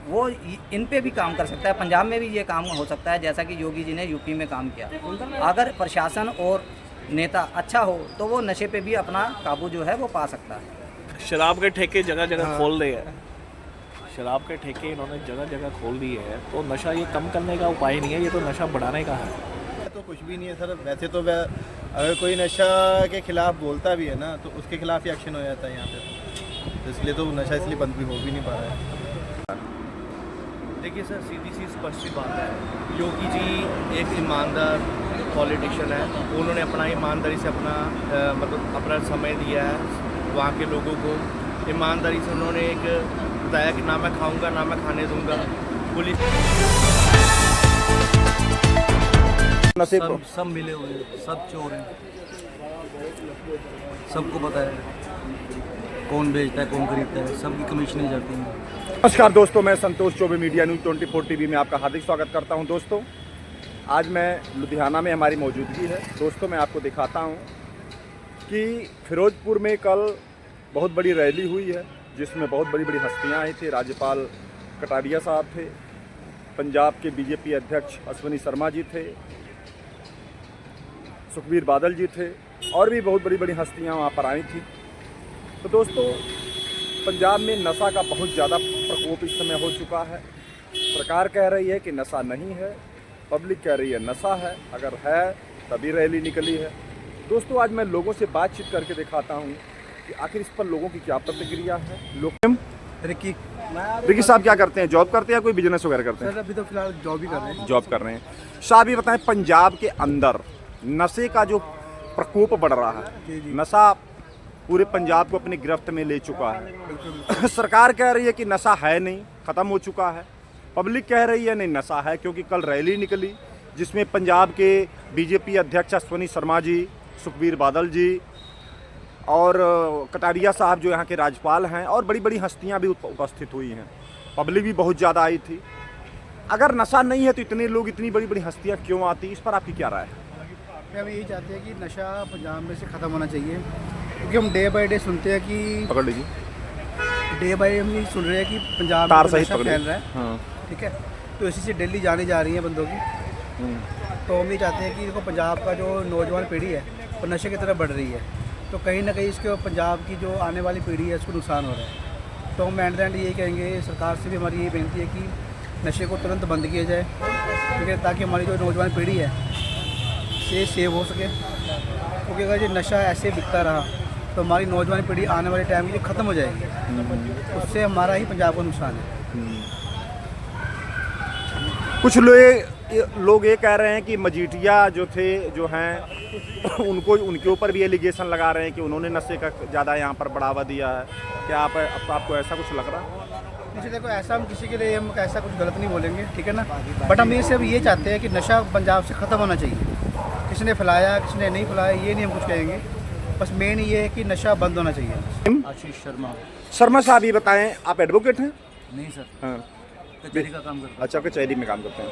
वो इन पे भी काम कर सकता है। पंजाब में भी ये काम हो सकता है जैसा कि योगी जी ने यूपी में काम किया। अगर प्रशासन और नेता अच्छा हो तो वो नशे पे भी अपना काबू जो है वो पा सकता है। शराब के ठेके जगह जगह खोल रहे हैं, शराब के ठेके इन्होंने जगह जगह खोल दिए हैं, तो नशा ये कम करने का उपाय नहीं है, ये तो नशा बढ़ाने का है। तो कुछ भी नहीं है सर। वैसे तो अगर कोई नशा के खिलाफ बोलता भी है ना तो उसके खिलाफ ही एक्शन हो जाता है यहाँ पे, तो इसलिए तो नशा इसलिए बंद भी हो भी नहीं पा रहा है। देखिए सर, सीधी सी स्पष्ट सी बात है, योगी जी एक ईमानदार पॉलिटिशियन है। उन्होंने अपना ईमानदारी से अपना समय दिया है वहाँ के लोगों को। ईमानदारी से उन्होंने एक बताया कि ना मैं खाऊंगा ना मैं खाने दूंगा। पुलिस सब मिले हुए हैं, सब चोर हैं, सबको पता है कौन बेचता है कौन खरीदता है, सबकी कमीशनें जाती हैं। नमस्कार दोस्तों, मैं Santosh Choubey media news 24 TV में आपका हार्दिक स्वागत करता हूं। दोस्तों, आज मैं लुधियाना में हमारी मौजूदगी है। दोस्तों, मैं आपको दिखाता हूं कि फिरोजपुर में कल बहुत बड़ी रैली हुई है जिसमें बहुत बड़ी बड़ी हस्तियां आई थी। राज्यपाल कटारिया साहब थे, पंजाब के बीजेपी अध्यक्ष अश्विनी शर्मा जी थे, सुखबीर बादल जी थे और भी बहुत बड़ी बड़ी हस्तियां वहां पर आई थी। तो दोस्तों, पंजाब में नशा का बहुत ज़्यादा प्रकोप इस समय हो चुका है। सरकार कह रही है कि नशा नहीं है, पब्लिक कह रही है नशा है। अगर है तभी रैली निकली है। दोस्तों, आज मैं लोगों से बातचीत करके दिखाता हूं कि आखिर इस पर लोगों की क्या प्रतिक्रिया है। लोग रिकी साहब क्या करते हैं? जॉब करते हैं या कोई बिजनेस वगैरह करते हैं? सर अभी तो फिलहाल जॉब ही कर रहे हैं। जॉब कर रहे हैं। साहब ये बताएं, पंजाब के अंदर नशे का जो प्रकोप बढ़ रहा है, नशा पूरे पंजाब को अपनी गिरफ्त में ले चुका है। सरकार कह रही है कि नशा है नहीं, ख़त्म हो चुका है। पब्लिक कह रही है नहीं नशा है, क्योंकि कल रैली निकली जिसमें पंजाब के बीजेपी अध्यक्ष अश्विनी शर्मा जी, सुखबीर बादल जी और कटारिया साहब जो यहाँ के राज्यपाल हैं और बड़ी बड़ी हस्तियाँ भी उपस्थित हुई हैं। पब्लिक भी बहुत ज़्यादा आई थी। अगर नशा नहीं है तो इतने लोग, इतनी बड़ी बड़ी हस्तियाँ क्यों आती? इस पर आपकी क्या राय है? हम यही चाहते हैं कि नशा पंजाब में से ख़त्म होना चाहिए, क्योंकि हम डे बाय डे सुनते हैं कि पकड़ लीजिए, डे बाय हम ये सुन रहे हैं कि पंजाब में नशा फैल रहा है। हाँ। ठीक है, तो इसी से दिल्ली जाने जा रही हैं बंदों की। तो हम ये चाहते हैं कि देखो पंजाब का जो नौजवान पीढ़ी है वो नशे की तरफ बढ़ रही है, तो कहीं ना कहीं इसके पंजाब की जो आने वाली पीढ़ी है उसको नुकसान हो रहा है। तो हम एंड एंड यही कहेंगे, सरकार से भी हमारी यही बेनती है कि नशे को तुरंत बंद किया जाए, ठीक है, ताकि हमारी जो नौजवान पीढ़ी है से सेव हो सके। क्योंकि अगर ये नशा ऐसे बिकता रहा तो हमारी नौजवान पीढ़ी आने वाले टाइम में ख़त्म हो जाएगी। उससे हमारा ही पंजाब को नुकसान है। कुछ लोग ये कह रहे हैं कि मजीठिया जो हैं उनको, उनके ऊपर भी एलिगेशन लगा रहे हैं कि उन्होंने नशे का ज़्यादा यहाँ पर बढ़ावा दिया है। क्या आपको ऐसा कुछ लग रहा है? जैसे देखो, ऐसा हम किसी के लिए हम ऐसा कुछ गलत नहीं बोलेंगे, ठीक है ना, बट हम ये सिर्फ ये चाहते हैं कि नशा पंजाब से ख़त्म होना चाहिए। किसी ने फैलाया किसी ने नहीं फैलाया ये नहीं हम कुछ कहेंगे, बस मेन ये है कि नशा बंद होना चाहिए। आशीष शर्मा साहब ये बताएं, आप एडवोकेट हैं? नहीं सर, हाँ। कचहरी का काम करता अच्छा, कचहरी में काम करते हैं।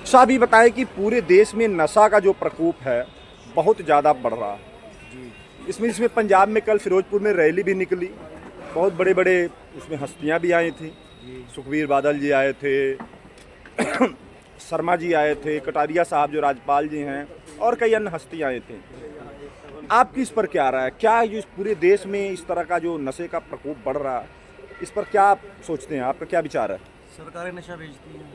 साहब ये बताएं कि पूरे देश में नशा का जो प्रकोप है बहुत ज़्यादा बढ़ रहा है। इसमें पंजाब में कल फिरोजपुर में रैली भी निकली, बहुत बड़े बड़े उसमें हस्तियाँ भी आई थी। सुखबीर बादल जी आए थे, शर्मा जी आए थे, कटारिया साहब जो राज्यपाल जी हैं और कई अन्य हस्तियाँ आई थी। आपकी इस पर क्या राय है? क्या इस पूरे देश में इस तरह का जो नशे का प्रकोप बढ़ रहा है, इस पर क्या आप सोचते हैं? आपका क्या विचार है? सरकारें नशा बेचती हैं।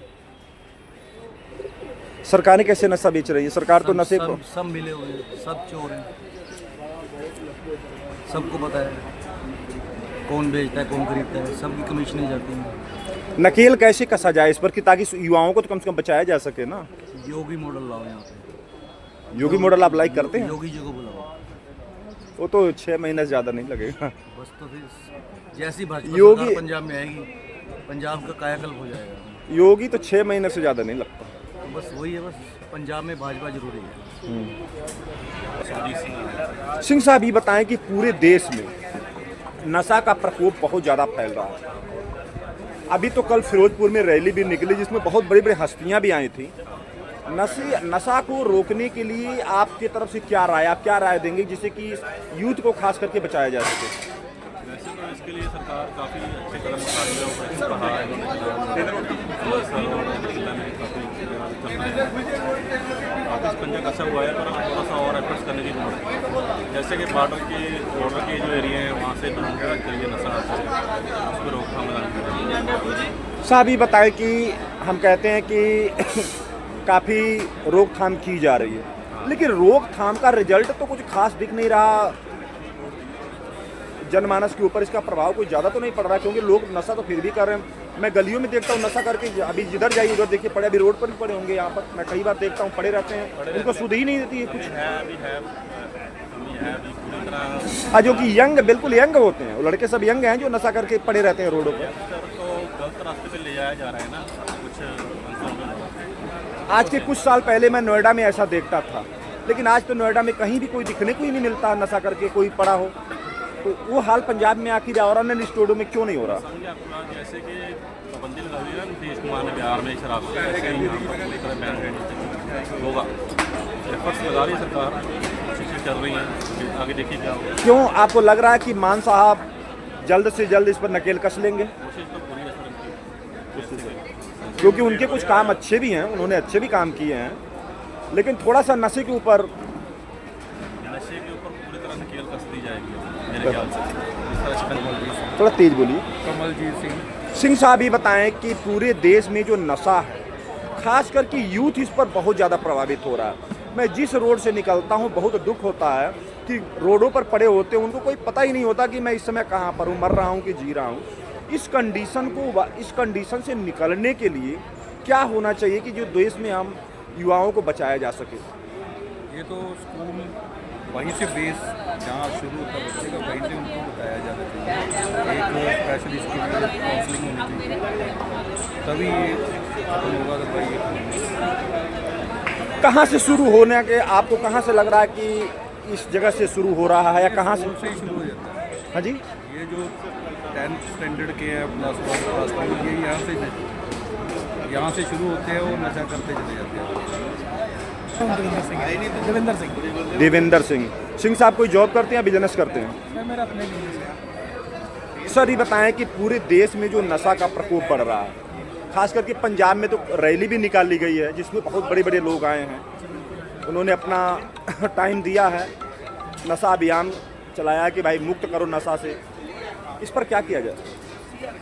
सरकारें कैसे नशा बेच रही है? सरकार तो नशे सब मिले हुए हैं, सब चोर हैं, सबको पता है कौन बेचता है कौन खरीदता है, सबकी कमीशनें जाती हैं। नकेल कैसे कसा जाए इस पर कि ताकि युवाओं को तो कम से कम बचाया जा सके ना? योगी मॉडल लाओ यहाँ पे। योगी मॉडल आप लाइक करते हैं? योगी जी को बुलाओ, वो तो 6 महीने से ज़्यादा नहीं लगेगा। बस तो फिर जैसी भाजपा योगी सरकार पंजाब में आएगी पंजाब का कायाकल्प हो जाएगा। योगी तो 6 महीने से ज़्यादा नहीं लगता। तो बस वही है, बस पंजाब में भाजपा जरूरी है। सिंह साहब ये बताएं कि पूरे देश में नशा का प्रकोप बहुत ज़्यादा फैल रहा है। अभी तो कल फिरोजपुर में रैली भी निकली जिसमें बहुत बड़ी बड़ी हस्तियां भी आई थी। नशा को रोकने के लिए आपकी तरफ से क्या राय, आप क्या राय देंगे जिससे कि यूथ को खास करके बचाया जा सके? वैसे तो इसके लिए सरकार काफ़ी अच्छे कदम उठा रही है, ऑपरेशन बढ़ा है इन्होंने, अच्छा हुआ है, पर थोड़ा सा और एफर्ट्स करने की जरूरत है। जैसे कि बॉर्डर के जो एरिया हैं वहाँ से लोगों के जरिए नशा आता है, उस पर रोकथाम लगानी। साहब ये बताएं कि हम कहते हैं कि काफ़ी रोकथाम की जा रही है, लेकिन रोकथाम का रिजल्ट तो कुछ खास दिख नहीं रहा। जनमानस के ऊपर इसका प्रभाव कोई ज़्यादा तो नहीं पड़ रहा, क्योंकि लोग नशा तो फिर भी कर रहे हैं। मैं गलियों में देखता हूँ नशा करके, अभी जिधर जाइए उधर देखिए पड़े, अभी रोड पर भी पड़े होंगे, यहाँ पर मैं कई बार देखता हूँ पड़े रहते हैं, उनको सुध ही नहीं देती है कुछ। पूरी तरह हाँ, जो कि यंग, बिल्कुल यंग होते हैं, वो लड़के सब यंग हैं जो नशा करके पड़े रहते हैं रोडों पर। तो गलत रास्ते पे ले जाया जा रहा है ना कुछ। आज के कुछ साल पहले मैं नोएडा में ऐसा देखता था, लेकिन आज तो नोएडा में कहीं भी कोई दिखने को ही नहीं मिलता नशा करके कोई पड़ा हो। तो वो हाल पंजाब में आखिर और अन्य स्टेटों में क्यों नहीं हो रहा? समझे आपका, जैसे कि पाबंदी लगा हुई है ना नीतीश कुमार ने बिहार में शराब पे, ऐसे ही यहाँ पर पूरी तरह बैन रहनी होगा। एफर्ट्स लगा रही है सरकार, चीज़ें चल रही हैं, आगे देखिए क्या होगा। क्यों आपको लग रहा है कि मान साहब जल्द से जल्द इस पर नकेल कस लेंगे? कोशिश तो पूरी है सर उनकी, क्योंकि उनके कुछ काम अच्छे भी हैं, उन्होंने अच्छे भी काम किए हैं, लेकिन थोड़ा सा नशे के ऊपर पूरी तरह नकेल कस दी जाएगी मेरे ख्याल से। इस तरह से थोड़ा तेज बोलिए। कमलजीत सिंह साहब ये बताएं कि पूरे देश में जो नशा है, खास करके यूथ इस पर बहुत ज़्यादा प्रभावित हो रहा है। मैं जिस रोड से निकलता हूँ बहुत दुख होता है कि रोडों पर पड़े होते हैं, उनको कोई पता ही नहीं होता कि मैं इस समय कहाँ पर हूँ, मर रहा हूँ कि जी रहा हूँ। इस कंडीशन से निकलने के लिए क्या होना चाहिए कि जो देश में हम युवाओं को बचाया जा सके? ये तो स्कूल वहीं से बेस जहाँ शुरू होता बच्चे का, वहीं से उनको बताया जाना चाहिए। एक स्पेशल इसके लिए काउंसलिंग होनी चाहिए, तभी ये खत्म होगा। तो भाई कहाँ से शुरू होने के, आपको कहाँ से लग रहा है कि इस जगह से शुरू हो रहा है, या कहाँ से ही शुरू हो जाता है? हाँ जी, ये जो 10th स्टैंडर्ड के हैं, +1 +2, ये यहाँ से शुरू होते हैं और नशा करते चले जाते हैं। देवेंद्र सिंह सिंह साहब कोई जॉब करते हैं या बिजनेस करते हैं? सर, मेरा अपने बिजनेस है। सर ये बताएं कि पूरे देश में जो नशा का प्रकोप बढ़ रहा है, खास करके पंजाब में तो रैली भी निकाली गई है जिसमें बहुत बड़े बड़े लोग आए हैं, उन्होंने अपना टाइम दिया है, नशा अभियान चलाया कि भाई मुक्त करो नशा से। इस पर क्या किया जाए?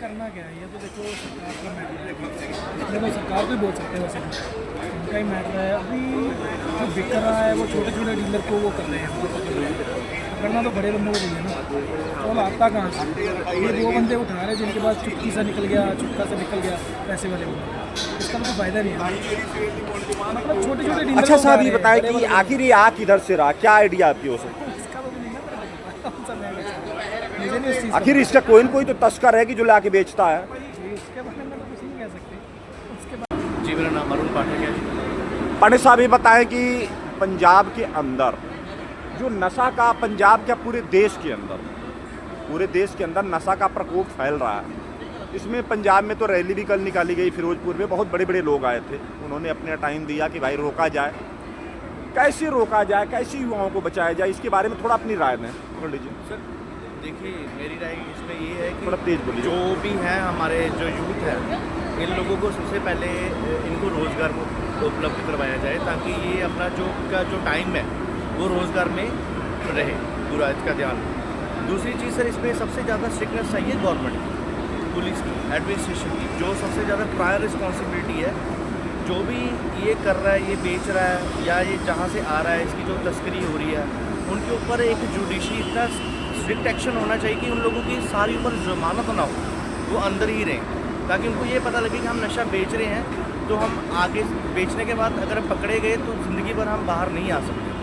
करना क्या है, ये तो देखो सरकार का मैटर है, इसमें तो सरकार को ही बोल सकते हैं, वैसे उनका ही मैटर है। अभी जो बिक रहा है वो छोटे छोटे डीलर को वो कर रहे हैं, पकड़ना तो बड़े बंदों को चाहिए ना। तो आता कहाँ से? ये वो बंदे उठा रहे हैं जिनके पास चुटकी सा निकल गया, चुटका से निकल गया, पैसे वाले बंदे, इसका तो फायदा नहीं है। मतलब छोटे छोटे डीलर। अच्छा साहब ये बताएं कि आखिर ये आ किधर से रहा, क्या आइडिया आपकी हो सकती? आखिर इसका कोई न कोई तो तस्कर है कि जो लाके बेचता है। इसके बारे में तो कुछ नहीं कह सकते। उसके बाद जी मेरा नाम अरुण पाठक है जी। पांडे साहब ये बताएं कि पंजाब के अंदर जो नशा का, पंजाब क्या पूरे देश के अंदर नशा का प्रकोप फैल रहा है। इसमें पंजाब में तो रैली भी कल निकाली गई, फिरोजपुर में बहुत बड़े बड़े लोग आए थे, उन्होंने अपना टाइम दिया कि भाई रोका जाए। कैसे रोका जाए, कैसे युवाओं को बचाया जाए, इसके बारे में थोड़ा अपनी राय दें। बोल लीजिए सर देखिए, मेरी राय इसमें ये है कि थोड़ा तेज बोलिए। जो भी हैं हमारे जो यूथ है, इन लोगों को सबसे पहले इनको रोज़गार उपलब्ध करवाया जाए, ताकि ये अपना जो टाइम है वो रोज़गार में रहे, पूरा इसका ध्यान। दूसरी चीज़ सर, इसमें सबसे ज़्यादा स्ट्रिक्टनेस चाहिए गवर्नमेंट की, पुलिस की, एडमिनिस्ट्रेशन की, जो सबसे ज़्यादा प्रायर रिस्पॉन्सिबिलिटी है। जो भी ये कर रहा है, ये बेच रहा है या ये जहाँ से आ रहा है, इसकी जो तस्करी हो रही है, उनके ऊपर एक जुडिशरी इतना स्ट्रिक्ट एक्शन होना चाहिए कि उन लोगों की सारी ऊपर जमानत ना हो, वो अंदर ही रहें, ताकि उनको ये पता लगे कि हम नशा बेच रहे हैं, तो हम आगे बेचने के बाद अगर पकड़े गए तो ज़िंदगी भर हम बाहर नहीं आ सकते।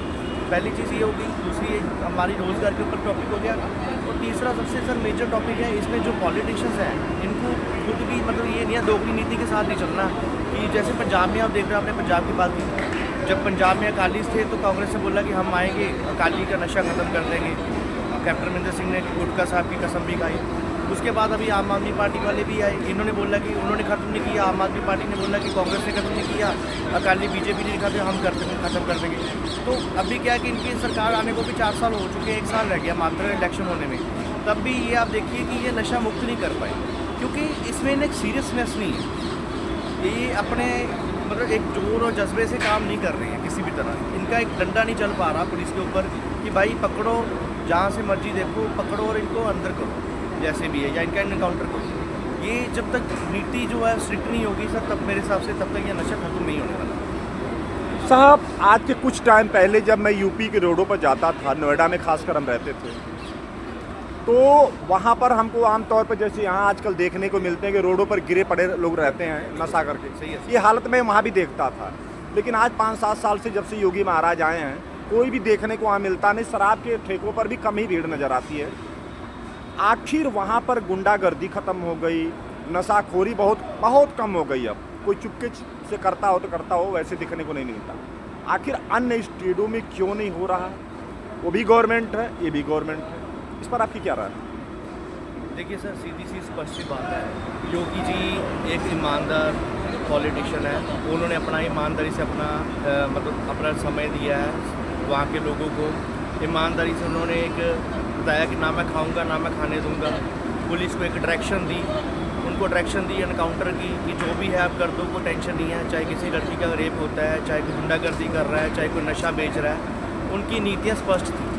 पहली चीज़ ये होगी। दूसरी हमारी रोज़गार के ऊपर टॉपिक हो गया, और तीसरा सबसे सर मेजर टॉपिक है, इसमें जो पॉलिटिशियंस हैं इनको खुद भी मतलब ये नहीं है दोगली नीति के साथ नहीं चलना, कि जैसे पंजाब में आप देख रहे हैं, आपने पंजाब की बात की, जब पंजाब में अकाली थे तो कांग्रेस ने बोला कि हम आएंगे, अकाली का नशा ख़त्म कर देंगे, कैप्टन अमरिंदर सिंह ने गुटका साहब की कसम भी खाई। उसके बाद अभी आम आदमी पार्टी वाले भी आए, इन्होंने बोला कि उन्होंने ख़त्म नहीं किया, आम आदमी पार्टी ने बोला कि कांग्रेस ने ख़त्म नहीं किया, अकाली बीजेपी ने कहा हम ख़त्म कर देंगे। तो अभी क्या है कि इनकी सरकार आने को भी 4 साल हो चुके हैं, 1 साल रह गया मात्र इलेक्शन होने में, तब भी ये आप देखिए कि ये नशा मुक्त नहीं कर पाए, क्योंकि इसमें एक सीरियसनेस नहीं है। ये अपने मतलब एक जोर और जज्बे से काम नहीं कर रहे हैं किसी भी तरह। इनका एक डंडा नहीं चल पा रहा पुलिस के ऊपर कि भाई पकड़ो, जहाँ से मर्जी देखो पकड़ो और इनको अंदर करो जैसे भी है, या इनका इनकाउंटर करो। ये जब तक नीति जो है स्ट्रिक्ट नहीं होगी सर, तब मेरे हिसाब से तब तक ये नशा खत्म नहीं होने वाला। साहब, आज के कुछ टाइम पहले जब मैं यूपी के रोडों पर जाता था, नोएडा में खासकर हम रहते थे, तो वहाँ पर हमको आमतौर पर जैसे यहाँ आजकल देखने को मिलते हैं कि रोडों पर गिरे पड़े लोग रहते हैं नशा करके। सही है। ये हालत मैं वहाँ भी देखता था, लेकिन आज 5-7 साल से जब से योगी महाराज आए हैं, कोई भी देखने को वहाँ मिलता नहीं। शराब के ठेकों पर भी कम ही भीड़ नज़र आती है। आखिर वहाँ पर गुंडागर्दी ख़त्म हो गई, नशाखोरी बहुत कम हो गई। अब कोई चुपके से करता हो तो करता हो, वैसे दिखने को नहीं मिलता। आखिर अन्य स्टेटों में क्यों नहीं हो रहा? वो भी गवर्नमेंट है, ये भी गवर्नमेंट है। इस पर आपकी क्या राय है? देखिए सर, सीधी सी स्पष्ट सी बात है, योगी जी एक ईमानदार पॉलिटिशियन है। उन्होंने अपना ईमानदारी से अपना समय दिया है वहाँ के लोगों को। ईमानदारी से उन्होंने एक बताया कि ना मैं खाऊंगा ना मैं खाने दूंगा। पुलिस को एक डायरेक्शन दी, उनको डायरेक्शन दी एनकाउंटर की कि जो भी है आप कर दो, कोई टेंशन नहीं है। चाहे किसी लड़की का रेप होता है, चाहे कोई गुंडागर्दी कर रहा है, चाहे कोई नशा बेच रहा है, उनकी नीतियाँ स्पष्ट थी।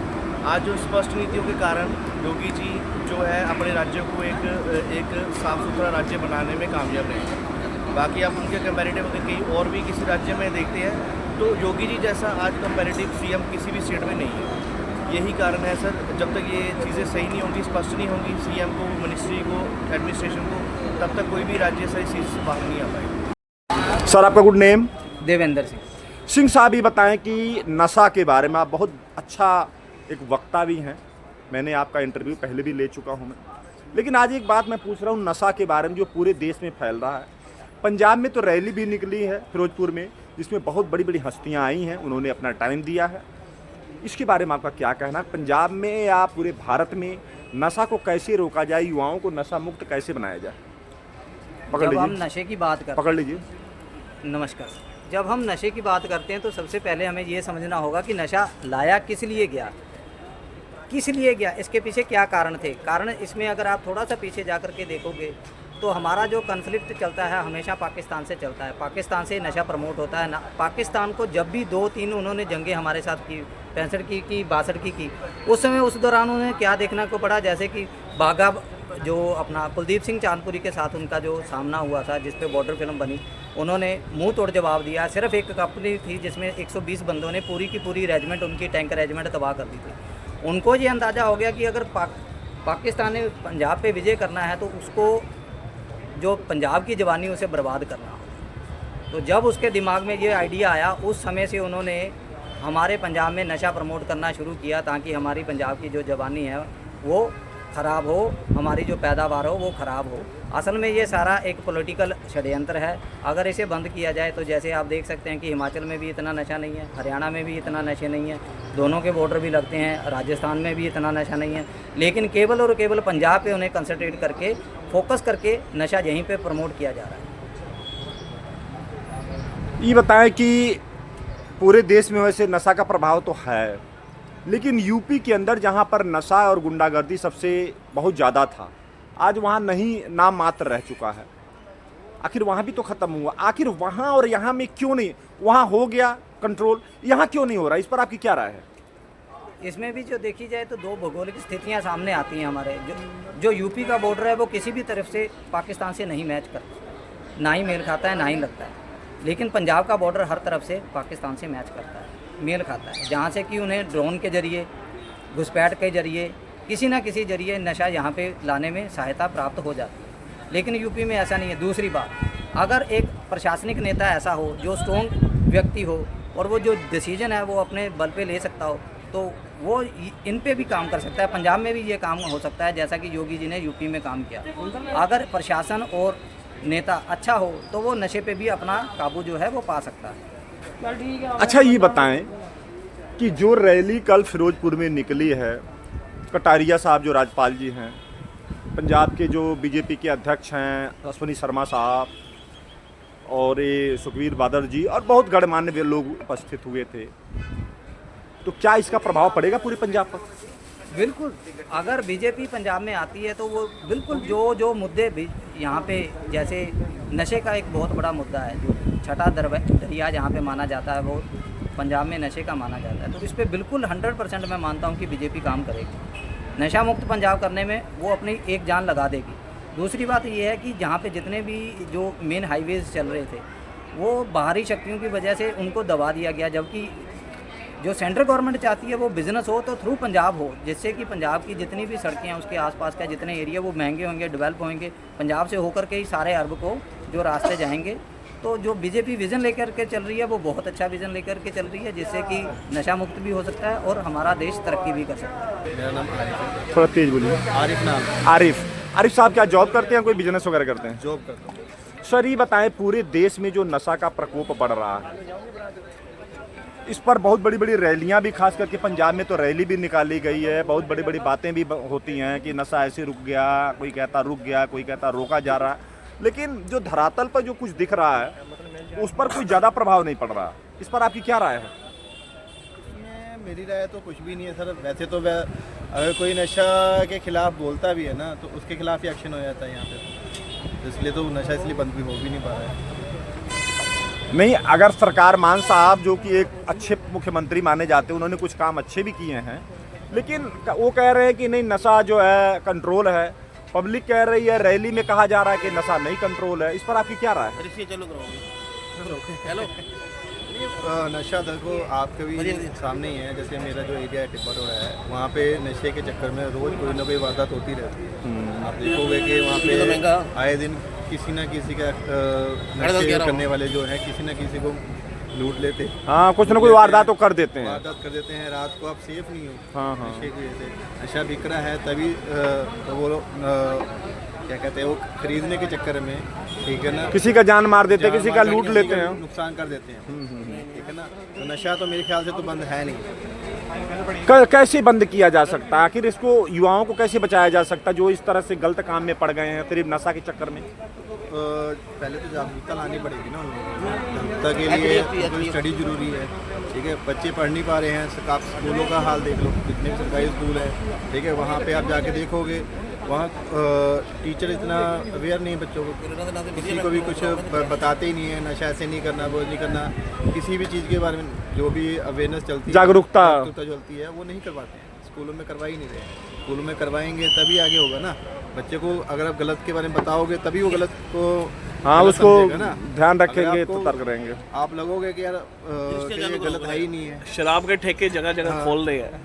आज जो स्पष्ट नीतियों के कारण योगी जी जो है अपने राज्य को एक साफ़ सुथरा राज्य बनाने में कामयाब रहे। बाकी आप उनके कंपैरेटिव अगर कहीं और भी किसी राज्य में देखते हैं तो योगी जी जैसा आज कंपैरेटिव सीएम किसी भी स्टेट में नहीं है। यही कारण है सर, जब तक ये चीज़ें सही नहीं होंगी, स्पष्ट नहीं होंगी सीएम को, मिनिस्ट्री को, एडमिनिस्ट्रेशन को, तब तक कोई भी राज्य सही चीज़ से बाहर नहीं आ पाएगा। सर, आपका गुड नेम? देवेंद्र सिंह साहब, ये बताएं कि नशा के बारे में आप बहुत अच्छा एक वक्ता भी हैं। मैंने आपका इंटरव्यू पहले भी ले चुका हूं मैं, लेकिन आज एक बात मैं पूछ रहा हूं नशा के बारे में जो पूरे देश में फैल रहा है। पंजाब में तो रैली भी निकली है फिरोजपुर में, जिसमें बहुत बड़ी बड़ी हस्तियां आई हैं, उन्होंने अपना टाइम दिया है। इसके बारे में आपका क्या कहना है? पंजाब में या पूरे भारत में नशा को कैसे रोका जाए, युवाओं को नशा मुक्त कैसे बनाया जाए? पकड़ जब हम लीजिए, नशे की बात करते पकड़ लीजिए। नमस्कार। जब हम नशे की बात करते हैं तो सबसे पहले हमें ये समझना होगा कि नशा लाया किस लिए गया, किस लिए गया, इसके पीछे क्या कारण थे। कारण इसमें अगर आप थोड़ा सा पीछे जा कर के देखोगे तो हमारा जो कन्फ्लिक्ट चलता है हमेशा पाकिस्तान से चलता है। पाकिस्तान से नशा प्रमोट होता है ना। पाकिस्तान को जब भी 2-3 उन्होंने जंगें हमारे साथ की, 65 की 62 की, उस समय उस दौरान उन्हें क्या देखने को पड़ा, जैसे कि बाघा जो अपना कुलदीप सिंह चांदपुरी के साथ उनका जो सामना हुआ था, जिस पे बॉर्डर फिल्म बनी, उन्होंने मुंह तोड़ जवाब दिया। सिर्फ एक कंपनी थी जिसमें 120 बंदों ने पूरी की पूरी रेजिमेंट, उनकी टैंक रेजिमेंट तबाह कर दी थी। उनको ये अंदाज़ा हो गया कि अगर पाकिस्तान ने पंजाब पे विजय करना है तो उसको जो पंजाब की जवानी उसे बर्बाद करना हो। तो जब उसके दिमाग में ये आइडिया आया, उस समय से उन्होंने हमारे पंजाब में नशा प्रमोट करना शुरू किया ताकि हमारी पंजाब की जो जवानी है वो ख़राब हो, हमारी जो पैदावार हो वो ख़राब हो। असल में ये सारा एक पॉलिटिकल षड्यंत्र है। अगर इसे बंद किया जाए तो जैसे आप देख सकते हैं कि हिमाचल में भी इतना नशा नहीं है, हरियाणा में भी इतना नशे नहीं है, दोनों के बॉर्डर भी लगते हैं, राजस्थान में भी इतना नशा नहीं है, लेकिन केवल और केवल पंजाब पे उन्हें कंसंट्रेट करके, फोकस करके नशा यहीं पे प्रमोट किया जा रहा है। ये बताएं कि पूरे देश में वैसे नशा का प्रभाव तो है, लेकिन यूपी के अंदर जहाँ पर नशा और गुंडागर्दी सबसे बहुत ज़्यादा था, आज वहाँ नहीं, नाम मात्र रह चुका है। आखिर वहाँ भी तो ख़त्म हुआ, आखिर वहाँ और यहाँ में क्यों नहीं? वहाँ हो गया कंट्रोल, यहाँ क्यों नहीं हो रहा? इस पर आपकी क्या राय है? इसमें भी जो देखी जाए तो दो भौगोलिक स्थितियाँ सामने आती हैं हमारे। जो यूपी का बॉर्डर है वो किसी भी तरफ से पाकिस्तान से नहीं मैच करता, ना ही मेल खाता है ना ही लगता है। लेकिन पंजाब का बॉर्डर हर तरफ से पाकिस्तान से मैच करता है, मेल खाता है, जहाँ से कि उन्हें ड्रोन के जरिए, घुसपैठ के जरिए, किसी ना किसी जरिए नशा यहाँ पे लाने में सहायता प्राप्त हो जाती है। लेकिन यूपी में ऐसा नहीं है। दूसरी बात, अगर एक प्रशासनिक नेता ऐसा हो जो स्ट्रॉन्ग व्यक्ति हो और वो जो डिसीजन है वो अपने बल पे ले सकता हो, तो वो इन पे भी काम कर सकता है। पंजाब में भी ये काम हो सकता है जैसा कि योगी जी ने यूपी में काम किया। अगर प्रशासन और नेता अच्छा हो तो वो नशे पे भी अपना काबू जो है वो पा सकता है। अच्छा, ये बताएं कि जो रैली कल फिरोजपुर में निकली है, कटारिया साहब जो राज्यपाल जी हैं, पंजाब के जो बीजेपी के अध्यक्ष हैं अश्विनी शर्मा साहब, और ये सुखबीर बादल जी और बहुत गणमान्य लोग उपस्थित हुए थे, तो क्या इसका प्रभाव पड़ेगा पूरे पंजाब पर? बिल्कुल, अगर बीजेपी पंजाब में आती है तो वो बिल्कुल जो मुद्दे भी यहाँ पे, जैसे नशे का एक बहुत बड़ा मुद्दा है, जो छठा दरिया जहाँ पे माना जाता है वो पंजाब में नशे का माना जाता है, तो इस पे बिल्कुल 100% मैं मानता हूँ कि बीजेपी काम करेगी। नशा मुक्त पंजाब करने में वो अपनी एक जान लगा देगी। दूसरी बात ये है कि जहाँ पे जितने भी जो मेन हाईवेज चल रहे थे वो बाहरी शक्तियों की वजह से उनको दबा दिया गया, जबकि जो सेंट्रल गवर्नमेंट चाहती है वो बिज़नेस हो तो थ्रू पंजाब हो, जिससे कि पंजाब की जितनी भी सड़कें हैं उसके आसपास का जितने एरिया वो महंगे होंगे, डेवलप होंगे, पंजाब से होकर के ही सारे अरब को जो रास्ते जाएंगे। तो जो बीजेपी विज़न लेकर के चल रही है वो बहुत अच्छा विज़न लेकर के चल रही है, जिससे कि नशा मुक्त भी हो सकता है और हमारा देश तरक्की भी कर सकता है। मेरा नाम आरिफ है। थोड़ा तेज बोलिए। आरिफ नाम। आरिफ साहब क्या जॉब करते हैं, कोई बिजनेस वगैरह करते हैं? जॉब करता हूँ। सर ये बताएं, पूरे देश में जो नशा का प्रकोप बढ़ रहा है, इस पर बहुत बड़ी बड़ी रैलियां भी, खास करके पंजाब में तो रैली भी निकाली गई है, बहुत बड़ी बड़ी बातें भी होती हैं कि नशा ऐसे रुक गया, कोई कहता रुक गया, कोई कहता रोका जा रहा है, लेकिन जो धरातल पर जो कुछ दिख रहा है उस पर कोई ज़्यादा प्रभाव नहीं पड़ रहा। इस पर आपकी क्या राय है? मेरी राय तो कुछ भी नहीं है सर। वैसे तो अगर कोई नशा के खिलाफ बोलता भी है ना तो उसके खिलाफ ही एक्शन हो जाता है यहाँ पे, तो इसलिए तो नशा इसलिए बंद भी हो भी नहीं पा रहा है। नहीं, अगर सरकार मान साहब जो कि एक अच्छे मुख्यमंत्री माने जाते हैं, उन्होंने कुछ काम अच्छे भी किए हैं, लेकिन वो कह रहे हैं कि नहीं नशा जो है कंट्रोल है, पब्लिक कह रही है, रैली में कहा जा रहा है कि नशा नहीं कंट्रोल है। इस पर आपकी क्या राय है? नशा देखो आपके भी सामने ही है। जैसे मेरा जो एरिया है टिब्बा रोड है, वहाँ पे नशे के चक्कर में रोज़ कोई ना कोई वारदात होती रहती है। आप देखोगे कि वहाँ पे आए दिन किसी ना किसी का नशे करने वाले जो है किसी ना किसी को लूट लेते हैं। हाँ, कुछ ना कोई वारदात तो कर देते हैं। वारदात कर देते हैं, रात को आप सेफ नहीं हो। हाँ। नशे की वजह से नशा बिक रहा है, तभी तो वो लोग क्या कहते हैं, वो खरीदने के चक्कर में, ठीक है ना, किसी का जान मार देते हैं, किसी का लूट लेते हैं, नुकसान कर देते हैं, ठीक है ना। तो नशा तो मेरे ख्याल से तो बंद है नहीं। कैसे बंद किया जा सकता है? आखिर इसको युवाओं को कैसे बचाया जा सकता है जो इस तरह से गलत काम में पड़ गए हैं सिर्फ नशा के चक्कर में? पहले तो जागरूकता लानी पड़ेगी ना उन लोगों को। जागरूकता के लिए स्टडी जरूरी है, ठीक है। बच्चे पढ़ नहीं पा रहे हैं, आप स्कूलों का हाल देख लो, जितने भी सरकारी स्कूल है, ठीक है, वहाँ पे आप जाके देखोगे, वहाँ टीचर इतना अवेयर नहीं है बच्चों को, किसी को भी कुछ बताते ही नहीं है, नशा ऐसे नहीं करना, वो नहीं करना, किसी भी चीज़ के बारे में जो भी अवेयरनेस चलती है, जागरूकता चलती है, वो नहीं करवाते हैं। स्कूलों में करवा ही नहीं रहे। स्कूलों में करवाएंगे तभी आगे होगा ना। बच्चे को अगर आप गलत के बारे में बताओगे तभी वो गलत को उसको ना ध्यान रखेंगे तो तर्क रहेंगे। आप लगोगे कि यार ये गलत है ही नहीं है। शराब के ठेके जगह जगह खोल रहे हैं,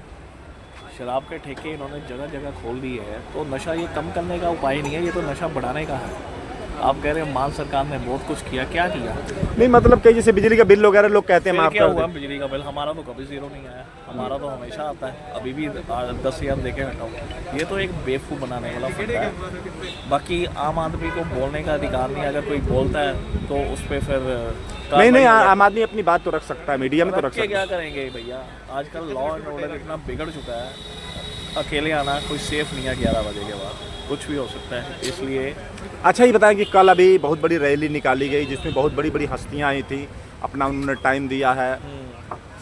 शराब के ठेके इन्होंने जगह जगह खोल दिए हैं, तो नशा ये कम करने का उपाय नहीं है, ये तो नशा बढ़ाने का है। आप कह रहे हैं मान सरकार ने बहुत कुछ किया, क्या किया? नहीं मतलब कि जैसे बिजली का बिल वगैरह लोग कहते हैं माफ क्या कर हुआ? दें। बिजली का बिल हमारा तो कभी जीरो नहीं आया, हमारा तो हमेशा आता है, अभी भी 10,000 देके हटाओ। ये तो एक बेवकूफ़ बनाने वाला फंडा है। बाकी आम आदमी को बोलने का अधिकार नहीं, अगर कोई बोलता है तो उस पर फिर नहीं आम आदमी अपनी बात तो रख सकता है, मीडिया में तो रख सकता है। क्या करेंगे भैया, आजकल लॉ एंड ऑर्डर इतना बिगड़ चुका है, अकेले आना कोई सेफ नहीं है 11 बजे के बाद, कुछ भी हो सकता है, इसलिए। अच्छा ये बताएं कि कल अभी बहुत बड़ी रैली निकाली गई जिसमें बहुत बड़ी बड़ी हस्तियां आई थी, अपना उन्होंने टाइम दिया है,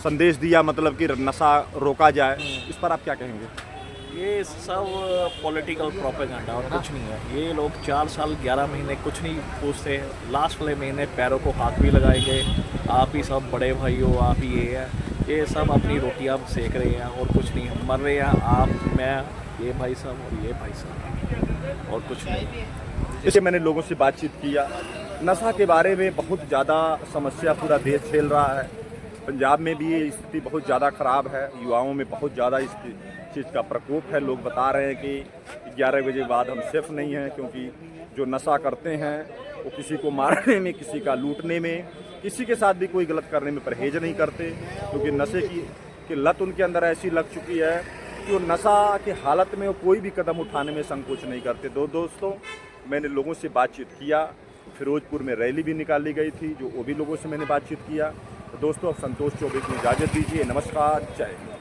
संदेश दिया, मतलब कि नशा रोका जाए, इस पर आप क्या कहेंगे? ये सब पॉलिटिकल प्रोपेगेंडा और कुछ नहीं है। ये लोग 4 साल 11 महीने कुछ नहीं पूछते, लास्ट वाले महीने पैरों को हाथ भी लगाएंगे, आप ही सब बड़े भाई हो, आप ही ये है, ये सब अपनी रोटी आप सेक रहे हैं और कुछ नहीं, मर रहे हैं आप, मैं, ये भाई साहब और ये भाई साहब, और कुछ नहीं। इससे मैंने लोगों से बातचीत किया, नशा के बारे में बहुत ज़्यादा समस्या पूरा देश झेल रहा है, पंजाब में भी ये स्थिति बहुत ज़्यादा ख़राब है, युवाओं में बहुत ज़्यादा इस चीज़ का प्रकोप है। लोग बता रहे हैं कि 11 बजे बाद हम सेफ नहीं हैं, क्योंकि जो नशा करते हैं वो किसी को मारने में, किसी का लूटने में, किसी के साथ भी कोई गलत करने में परहेज नहीं करते, क्योंकि नशे की लत उनके अंदर ऐसी लग चुकी है कि वो नशा की हालत में वो कोई भी कदम उठाने में संकोच नहीं करते। दोस्तों मैंने लोगों से बातचीत किया, फिरोजपुर में रैली भी निकाली गई थी, जो वो भी लोगों से मैंने बातचीत किया। तो दोस्तों अब संतोष चौबे को इजाज़त दीजिए, नमस्कार, जय हिंद।